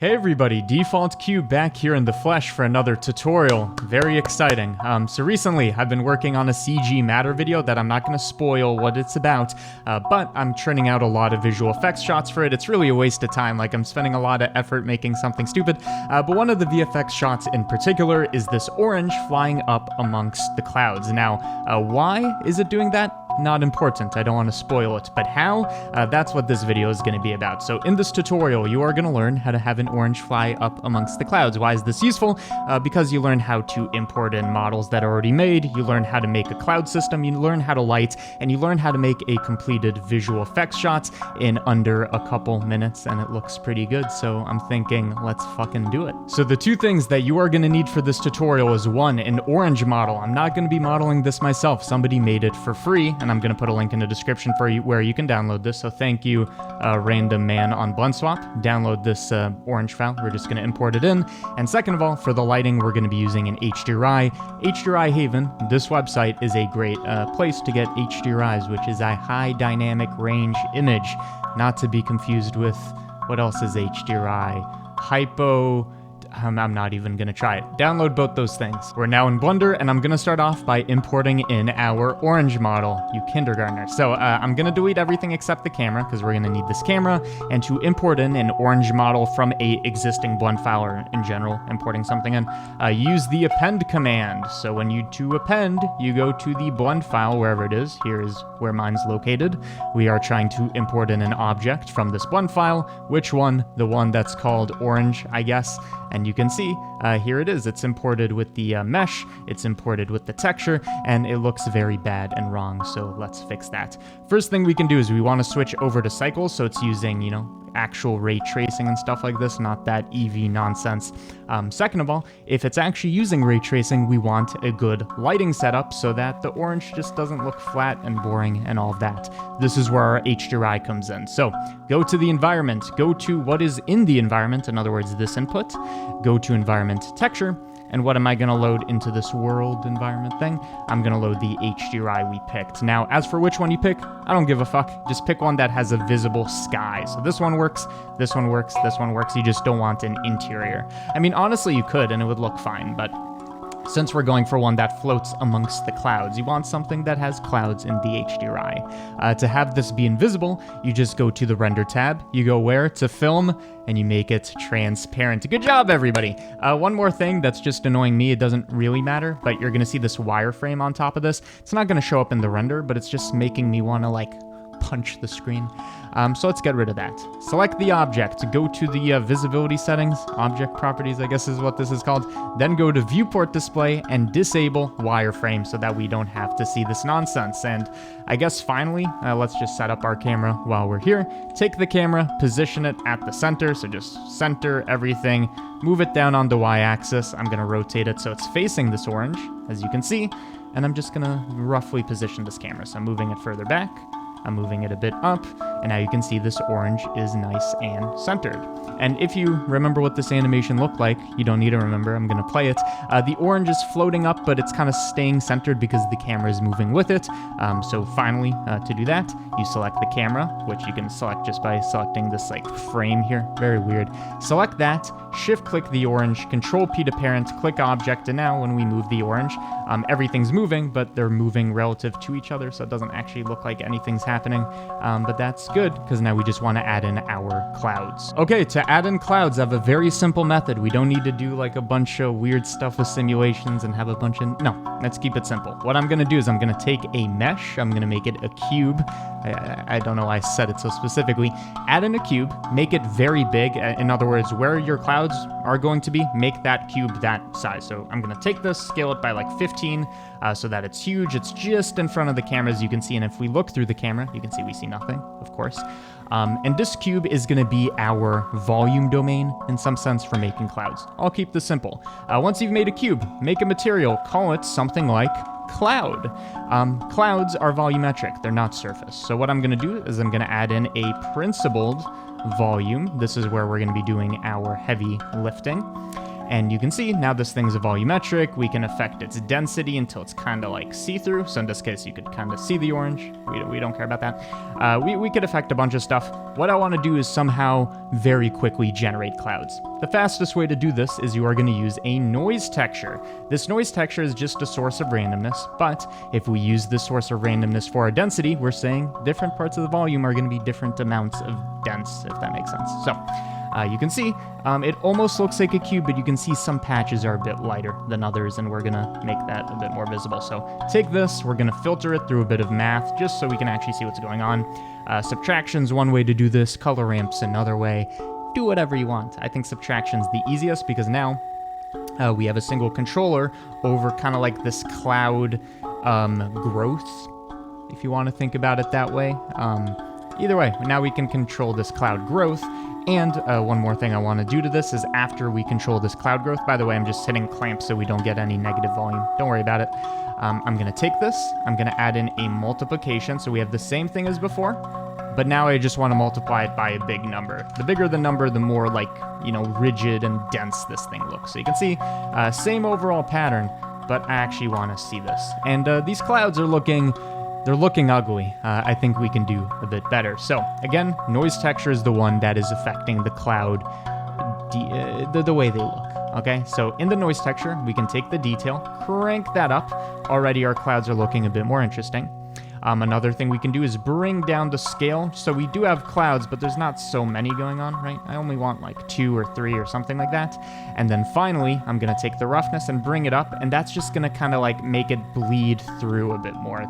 Hey everybody, Default Cube back here in the flesh for another tutorial. Very exciting. So recently I've been working on a CG Matter video that I'm not going to spoil what it's about, but I'm churning out a lot of visual effects shots for it. It's really a waste of time, like I'm spending a lot of effort making something stupid, but one of the VFX shots in particular is this orange flying up amongst the clouds. Now, why is it doing that? Not important, I don't want to spoil it, but how? That's what this video is going to be about. So in this tutorial, you are going to learn how to have an orange fly up amongst the clouds. Why is this useful? Because you learn how to import in models that are already made, you learn how to make a cloud system, you learn how to light, and you learn how to make a completed visual effects shot in under a couple minutes, and it looks pretty good, so I'm thinking, let's fucking do it. So the two things that you are going to need for this tutorial is one, an orange model. I'm not going to be modeling this myself. Somebody made it for free, and I'm going to put a link in the description for you where you can download this. So thank you, random man on BlendSwap. Download this orange file. We're just going to import it in. And second of all, for the lighting, we're going to be using an HDRI. HDRI Haven, this website is a great place to get HDRIs, which is a high dynamic range image, not to be confused with what else is HDRI? Hypo. I'm not even going to try it. Download both those things. We're now in Blender, and I'm going to start off by importing in our orange model, you kindergartner. So I'm going to delete everything except the camera, because we're going to need this camera, and to import in an orange model from a existing blend file, or in general, importing something in, use the append command. So when you to append, you go to the blend file, wherever it is. Here is where mine's located. We are trying to import in an object from this blend file. Which one? The one that's called orange, I guess. And you can see, here it is. It's imported with the mesh, it's imported with the texture, and it looks very bad and wrong, so let's fix that. First thing we can do is we want to switch over to cycles, so it's using, you know, actual ray tracing and stuff like this, not that EV nonsense. Second of all, if it's actually using ray tracing, we want a good lighting setup so that the orange just doesn't look flat and boring and all of that. This is where our HDRI comes in. So go to the environment, go to what is in the environment, in other words, this input, go to environment texture, and what am I going to load into this world environment thing? I'm going to load the HDRI we picked. Now, as for which one you pick, I don't give a fuck. Just pick one that has a visible sky. So this one works, this one works, this one works. You just don't want an interior. I mean, honestly, you could, and it would look fine, but since we're going for one that floats amongst the clouds, you want something that has clouds in the HDRI. To have this be invisible, you just go to the render tab, you go where? To film, and you make it transparent. Good job, everybody. One more thing that's just annoying me, it doesn't really matter, but you're gonna see this wireframe on top of this. It's not gonna show up in the render, but it's just making me wanna like punch the screen. So let's get rid of that. Select the object, go to the visibility settings, object properties, I guess is what this is called. Then go to viewport display and disable wireframe so that we don't have to see this nonsense. And I guess finally, let's just set up our camera while we're here. Take the camera, position it at the center. So just center everything, move it down on the Y-axis. I'm gonna rotate it so it's facing this orange, as you can see. And I'm just gonna roughly position this camera. So I'm moving it further back. I'm moving it a bit up, and now you can see this orange is nice and centered. And if you remember what this animation looked like, you don't need to remember, I'm gonna play it. The orange is floating up, but it's kind of staying centered because the camera is moving with it. So finally, to do that, you select the camera, which you can select just by selecting this like frame here, very weird. Select that, shift click the orange, control P to parent, click object, and now when we move the orange, everything's moving, but they're moving relative to each other, so it doesn't actually look like anything's happening, but that's good because now we just want to add in our clouds. Okay, to add in clouds, I have a very simple method. We don't need to do like a bunch of weird stuff with simulations and have a bunch of, no, let's keep it simple. What I'm going to do is I'm going to take a mesh, I'm going to make it a cube. I don't know why I said it so specifically. Add in a cube, make it very big. In other words, where your clouds are going to be, make that cube that size. So I'm going to take this, scale it by like 15 so that it's huge. It's just in front of the camera, as you can see. And if we look through the camera, you can see we see nothing, of course. And this cube is going to be our volume domain in some sense for making clouds. I'll keep this simple. Once you've made a cube, make a material, call it something like cloud. Clouds are volumetric, they're not surface. So what I'm going to do is I'm going to add in a principled volume. This is where we're going to be doing our heavy lifting. And you can see now this thing's a volumetric. We can affect its density until it's kind of like see-through. So in this case, you could kind of see the orange. We don't care about that. We could affect a bunch of stuff. What I want to do is somehow very quickly generate clouds. The fastest way to do this is you are going to use a noise texture. This noise texture is just a source of randomness, but if we use this source of randomness for our density, we're saying different parts of the volume are going to be different amounts of dense, if that makes sense. So you can see it almost looks like a cube, but you can see some patches are a bit lighter than others, and we're going to make that a bit more visible. So take this, we're going to filter it through a bit of math just so we can actually see what's going on. Subtraction's one way to do this, color ramp's another way. Do whatever you want. I think subtraction's the easiest because now we have a single controller over kind of like this cloud growth, if you want to think about it that way. Either way, now we can control this cloud growth. And one more thing I want to do to this is after we control this cloud growth, by the way, I'm just hitting clamp so we don't get any negative volume. Don't worry about it. I'm going to take this, I'm going to add in a multiplication, so we have the same thing as before, but now I just want to multiply it by a big number. The bigger the number, the more like, rigid and dense this thing looks. So you can see, same overall pattern, but I actually want to see this. And these clouds are looking ugly. I think we can do a bit better. So again, noise texture is the one that is affecting the cloud, the way they look. Okay, so in the noise texture, we can take the detail, crank that up. Already our clouds are looking a bit more interesting. Another thing we can do is bring down the scale. So we do have clouds, but there's not so many going on, right? I only want like 2 or 3 or something like that. And then finally, I'm going to take the roughness and bring it up, and that's just going to kind of like make it bleed through a bit more.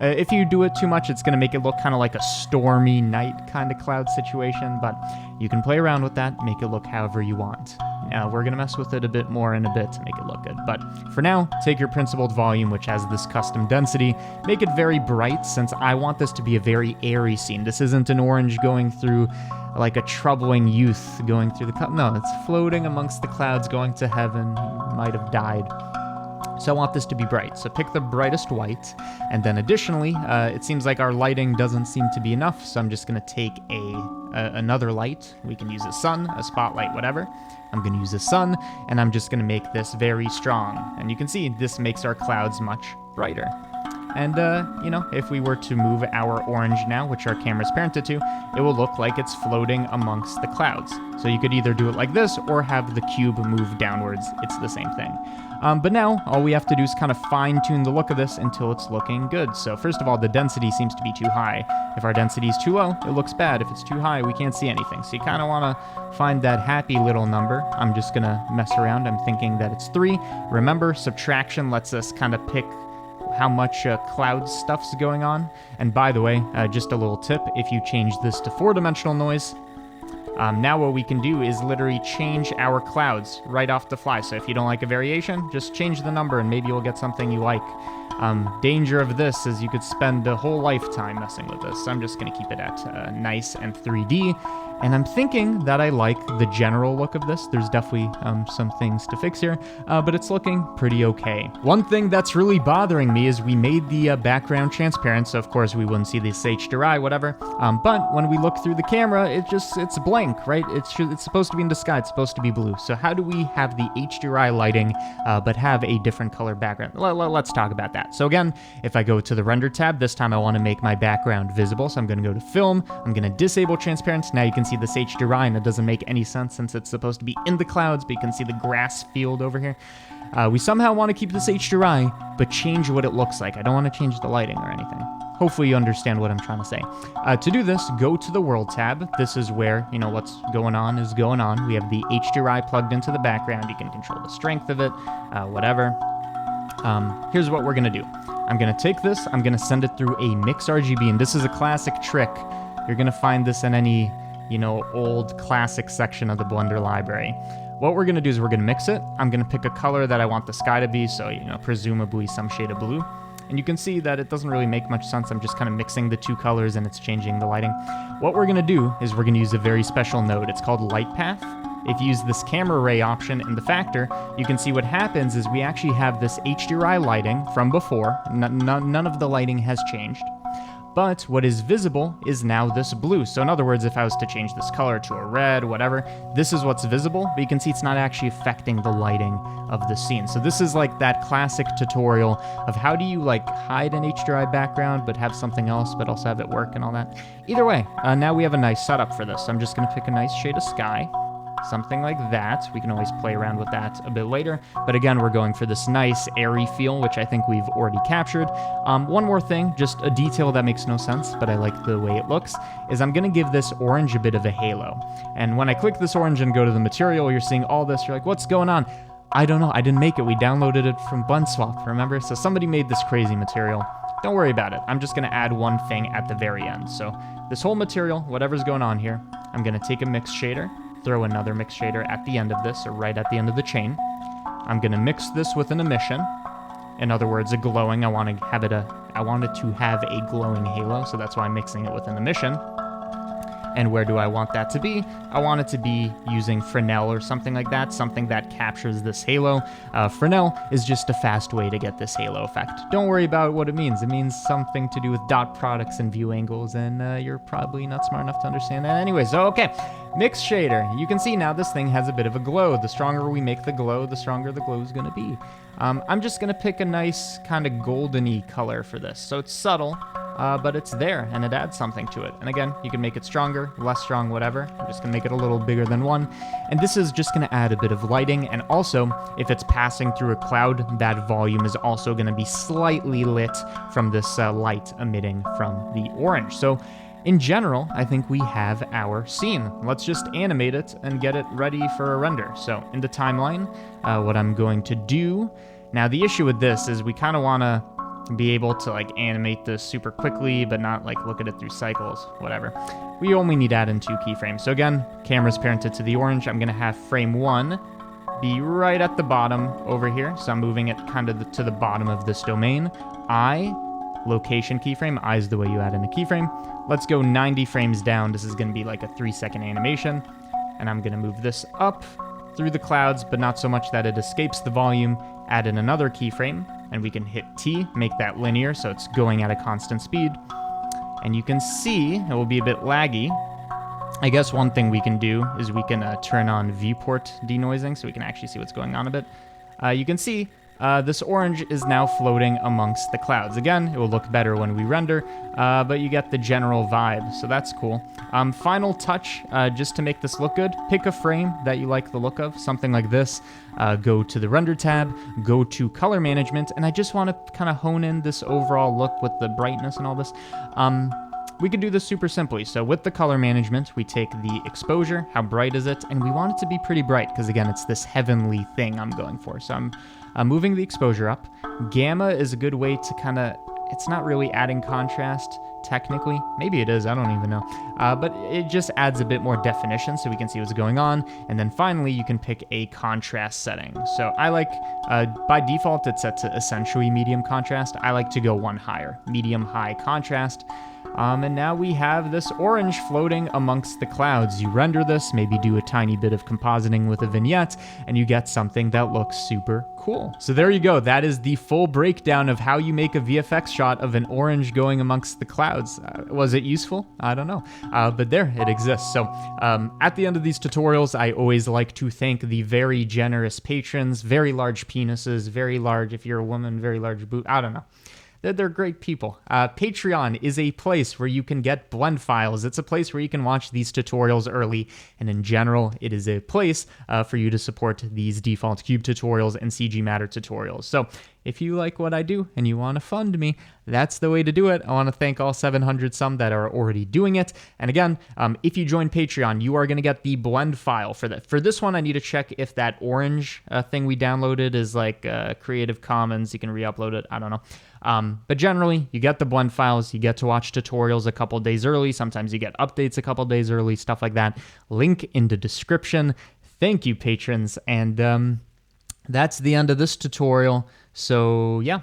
If you do it too much, it's going to make it look kind of like a stormy night kind of cloud situation, but you can play around with that, make it look however you want. We're going to mess with it a bit more in a bit to make it look good, but for now, take your principled volume, which has this custom density, make it very bright, since I want this to be a very airy scene. This isn't an orange going through like a troubling youth going through the cloud. No, it's floating amongst the clouds, going to heaven. He might have died. So I want this to be bright. So pick the brightest white. And then additionally, it seems like our lighting doesn't seem to be enough. So I'm just going to take another light. We can use a sun, a spotlight, whatever. I'm going to use a sun, and I'm just going to make this very strong. And you can see this makes our clouds much brighter. And, if we were to move our orange now, which our camera's parented to, it will look like it's floating amongst the clouds. So you could either do it like this or have the cube move downwards. It's the same thing. But now, all we have to do is kind of fine-tune the look of this until it's looking good. So first of all, the density seems to be too high. If our density is too low, it looks bad. If it's too high, we can't see anything. So you kind of want to find that happy little number. I'm just going to mess around. I'm thinking that it's 3. Remember, subtraction lets us kind of pick how much cloud stuff's going on. And by the way, just a little tip, if you change this to 4-dimensional noise, now what we can do is literally change our clouds right off the fly. So if you don't like a variation, just change the number and maybe you'll get something you like. Danger of this is you could spend a whole lifetime messing with this. So I'm just going to keep it at nice and 3D. And I'm thinking that I like the general look of this. There's definitely some things to fix here, but it's looking pretty okay. One thing that's really bothering me is we made the background transparent, so of course we wouldn't see this HDRI, whatever. But when we look through the camera, it's blank, right? It's supposed to be in the sky. It's supposed to be blue. So how do we have the HDRI lighting, but have a different color background? Let's talk about that. So again, if I go to the render tab, this time I want to make my background visible. So I'm going to go to film. I'm going to disable transparency. Now you can see this HDRI, and it doesn't make any sense since it's supposed to be in the clouds, but you can see the grass field over here. We somehow want to keep this HDRI, but change what it looks like. I don't want to change the lighting or anything. Hopefully you understand what I'm trying to say. To do this, go to the World tab. This is where, what's going on is going on. We have the HDRI plugged into the background. You can control the strength of it, whatever. Here's what we're going to do. I'm going to take this, I'm going to send it through a Mix RGB, and this is a classic trick. You're going to find this in any old classic section of the Blender library. What we're going to do is we're going to mix it. I'm going to pick a color that I want the sky to be, so, presumably some shade of blue. And you can see that it doesn't really make much sense. I'm just kind of mixing the two colors and it's changing the lighting. What we're going to do is we're going to use a very special node. It's called Light Path. If you use this camera ray option in the factor, you can see what happens is we actually have this HDRI lighting from before. None of the lighting has changed. But what is visible is now this blue. So in other words, if I was to change this color to a red, whatever, this is what's visible, but you can see it's not actually affecting the lighting of the scene. So this is like that classic tutorial of how do you like hide an HDRI background, but have something else, but also have it work and all that. Either way, now we have a nice setup for this. So I'm just gonna pick a nice shade of sky. Something like that. We can always play around with that a bit later. But again, we're going for this nice airy feel, which I think we've already captured. One more thing, just a detail that makes no sense, but I like the way it looks, is I'm going to give this orange a bit of a halo. And when I click this orange and go to the material, you're seeing all this. You're like, what's going on? I don't know. I didn't make it. We downloaded it from Bunswap, remember? So somebody made this crazy material. Don't worry about it. I'm just going to add one thing at the very end. So this whole material, whatever's going on here, I'm going to take a mix shader, throw another mix shader at the end of this, or right at the end of the chain. I'm gonna mix this with an emission. In other words, a glowing. I want it to have a glowing halo, so that's why I'm mixing it with an emission. And where do I want that to be? I want it to be using Fresnel or something like that, something that captures this halo. Fresnel is just a fast way to get this halo effect. Don't worry about what it means. It means something to do with dot products and view angles, and you're probably not smart enough to understand that anyway. So, okay, mix shader. You can see now this thing has a bit of a glow. The stronger we make the glow, the stronger the glow is going to be. I'm just going to pick a nice kind of golden-y color for this. So it's subtle, but it's there, and it adds something to it. And again, you can make it stronger, less strong, whatever. I'm just going to make it a little bigger than 1. And this is just going to add a bit of lighting. And also, if it's passing through a cloud, that volume is also going to be slightly lit from this light emitting from the orange. So in general, I think we have our scene. Let's just animate it and get it ready for a render. So in the timeline, what I'm going to do... Now, the issue with this is we kind of want to be able to like animate this super quickly, but not like look at it through cycles, whatever. We only need to add in 2 keyframes. So again, camera's parented to the orange. I'm going to have frame 1 be right at the bottom over here. So I'm moving it kind of to the bottom of this domain. Location keyframe. I is the way you add in a keyframe. Let's go 90 frames down. This is going to be like a 3-second animation. And I'm going to move this up through the clouds, but not so much that it escapes the volume. Add in another keyframe, and we can hit T, make that linear, so it's going at a constant speed. And you can see it will be a bit laggy. I guess one thing we can do is we can turn on viewport denoising, so we can actually see what's going on a bit. You can see this orange is now floating amongst the clouds. Again, it will look better when we render, but you get the general vibe, so that's cool. Final touch, just to make this look good, pick a frame that you like the look of, something like this. Go to the render tab, go to color management, and I just want to kind of hone in this overall look with the brightness and all this. We can do this super simply. So with the color management, we take the exposure, how bright is it, and we want it to be pretty bright, because again, it's this heavenly thing I'm going for. So I'm moving the exposure up. Gamma is a good way to kind of, it's not really adding contrast, technically. Maybe it is, I don't even know. But it just adds a bit more definition so we can see what's going on. And then finally, you can pick a contrast setting. So I like, by default, it's set to essentially medium contrast. I like to go 1 higher, medium high contrast. And now we have this orange floating amongst the clouds. You render this, maybe do a tiny bit of compositing with a vignette, and you get something that looks super cool. So there you go. That is the full breakdown of how you make a VFX shot of an orange going amongst the clouds. Was it useful? I don't know. But there, it exists. So at the end of these tutorials, I always like to thank the very generous patrons, very large penises, very large, if you're a woman, very large boot. I don't know. They're great people. Patreon is a place where you can get blend files. It's a place where you can watch these tutorials early. And in general, it is a place for you to support these default cube tutorials and CG Matter tutorials. So if you like what I do and you want to fund me, that's the way to do it. I want to thank all 700 some that are already doing it. And again, if you join Patreon, you are going to get the blend file for that. For this one, I need to check if that orange thing we downloaded is like Creative Commons. You can re-upload it. I don't know. But generally, you get the blend files. You get to watch tutorials a couple days early. Sometimes you get updates a couple days early, stuff like that. Link in the description. Thank you, patrons. And that's the end of this tutorial. So yeah,